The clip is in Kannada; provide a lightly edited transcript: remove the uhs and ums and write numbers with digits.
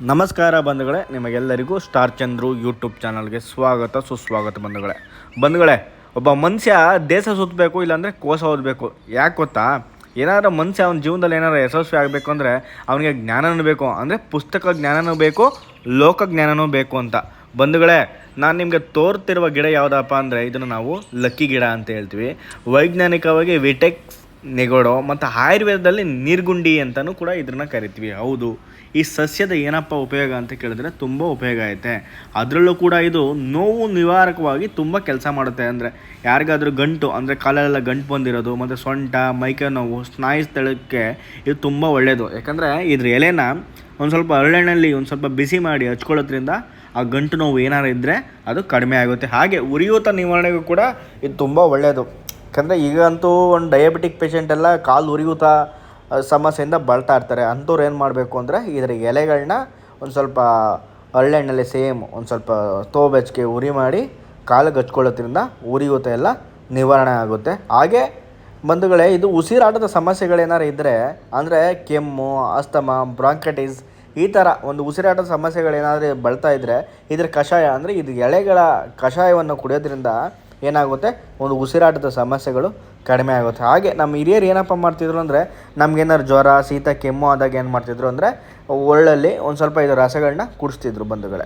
ನಮಸ್ಕಾರ ಬಂಧುಗಳೇ, ನಿಮಗೆಲ್ಲರಿಗೂ ಸ್ಟಾರ್ ಚಂದ್ರು ಯೂಟ್ಯೂಬ್ ಚಾನಲ್ಗೆ ಸ್ವಾಗತ ಸುಸ್ವಾಗತ ಬಂಧುಗಳೇ. ಒಬ್ಬ ಮನುಷ್ಯ ದೇಶ ಸುತ್ತಬೇಕು, ಇಲ್ಲಾಂದರೆ ಕೋಶ ಓದಬೇಕು. ಯಾಕೆ ಗೊತ್ತಾ? ಏನಾದರೂ ಮನುಷ್ಯ ಅವನ ಜೀವನದಲ್ಲಿ ಏನಾದ್ರು ಯಶಸ್ವಿ ಆಗಬೇಕು ಅಂದರೆ ಅವನಿಗೆ ಜ್ಞಾನನೂ ಬೇಕು, ಅಂದರೆ ಪುಸ್ತಕ ಜ್ಞಾನನೂ ಬೇಕು, ಲೋಕ ಜ್ಞಾನನೂ ಬೇಕು ಅಂತ. ಬಂಧುಗಳೇ, ನಾನು ನಿಮಗೆ ತೋರ್ತಿರುವ ಗಿಡ ಯಾವುದಪ್ಪ ಅಂದರೆ ಇದನ್ನು ನಾವು ಲಕ್ಕಿ ಗಿಡ ಅಂತ ಹೇಳ್ತೀವಿ. ವೈಜ್ಞಾನಿಕವಾಗಿ ವಿಟೆಕ್ಸ್ ನೆಗೋಡೋ ಮತ್ತು ಆಯುರ್ವೇದದಲ್ಲಿ ನೀರ್ಗುಂಡಿ ಅಂತಲೂ ಕೂಡ ಇದನ್ನು ಕರಿತೀವಿ. ಹೌದು, ಈ ಸಸ್ಯದ ಏನಪ್ಪ ಉಪಯೋಗ ಅಂತ ಕೇಳಿದ್ರೆ ತುಂಬ ಉಪಯೋಗ ಐತೆ. ಅದರಲ್ಲೂ ಕೂಡ ಇದು ನೋವು ನಿವಾರಕವಾಗಿ ತುಂಬ ಕೆಲಸ ಮಾಡುತ್ತೆ. ಅಂದರೆ ಯಾರಿಗಾದ್ರೂ ಗಂಟು, ಅಂದರೆ ಕಾಲೆಲ್ಲ ಗಂಟು ಬಂದಿರೋದು ಮತ್ತು ಸೊಂಟ, ಮೈಕೈ ನೋವು, ಸ್ನಾಯು ಸ್ಥಳಕ್ಕೆ ಇದು ತುಂಬ ಒಳ್ಳೆಯದು. ಯಾಕಂದರೆ ಇದ್ರ ಎಲೆನ ಒಂದು ಸ್ವಲ್ಪ ಹರಳೆಣ್ಣೆಯಲ್ಲಿ ಒಂದು ಸ್ವಲ್ಪ ಬಿಸಿ ಮಾಡಿ ಹಚ್ಕೊಳ್ಳೋದ್ರಿಂದ ಆ ಗಂಟು ನೋವು ಏನಾರು ಇದ್ದರೆ ಅದು ಕಡಿಮೆ ಆಗುತ್ತೆ. ಹಾಗೆ ಉರಿಯೂತ ನಿವಾರಣೆಗೂ ಕೂಡ ಇದು ತುಂಬ ಒಳ್ಳೆಯದು. ಯಾಕಂದರೆ ಈಗಂತೂ ಒಂದು ಡಯಾಬಿಟಿಕ್ ಪೇಷಂಟ್ ಎಲ್ಲ ಕಾಲು ಉರಿಯೂತ ಸಮಸ್ಯೆಯಿಂದ ಬಳಲ್ತಾ ಇರ್ತಾರೆ. ಅಂಥವ್ರು ಏನು ಮಾಡಬೇಕು ಅಂದರೆ ಇದರ ಎಲೆಗಳನ್ನ ಒಂದು ಸ್ವಲ್ಪ ಹರಳೆಣ್ಣೆಲೆ ಒಂದು ಸ್ವಲ್ಪ ಬೆಚ್ಚಗೆ ಉರಿ ಮಾಡಿ ಕಾಲಿಗೆ ಹಚ್ಕೊಳ್ಳೋದ್ರಿಂದ ಉರಿಯೂತ ಎಲ್ಲ ನಿವಾರಣೆ ಆಗುತ್ತೆ. ಹಾಗೆ ಬಂಧುಗಳೇ, ಇದು ಉಸಿರಾಟದ ಸಮಸ್ಯೆಗಳೇನಾರು ಇದ್ದರೆ, ಅಂದರೆ ಕೆಮ್ಮು, ಅಸ್ತಮಾ, ಬ್ರಾಂಕೈಟಿಸ್, ಈ ಥರ ಒಂದು ಉಸಿರಾಟದ ಸಮಸ್ಯೆಗಳೇನಾದರೂ ಬಳಲ್ತಾ ಇದ್ದರೆ ಇದರ ಕಷಾಯ, ಅಂದರೆ ಇದು ಎಲೆಗಳ ಕಷಾಯವನ್ನು ಕುಡಿಯೋದ್ರಿಂದ ಏನಾಗುತ್ತೆ, ಒಂದು ಉಸಿರಾಟದ ಸಮಸ್ಯೆಗಳು ಕಡಿಮೆ ಆಗುತ್ತೆ. ಹಾಗೆ ನಮ್ಮ ಹಿರಿಯರು ಏನಪ್ಪ ಮಾಡ್ತಿದ್ರು ಅಂದರೆ, ನಮಗೇನಾದ್ರು ಜ್ವರ, ಶೀತ, ಕೆಮ್ಮು ಆದಾಗ ಏನು ಮಾಡ್ತಿದ್ರು ಅಂದರೆ ಒಳ್ಳಲ್ಲಿ ಒಂದು ಸ್ವಲ್ಪ ಇದು ರಸಗಳನ್ನ ಕುಡಿಸ್ತಿದ್ರು ಬಂಧುಗಳೇ.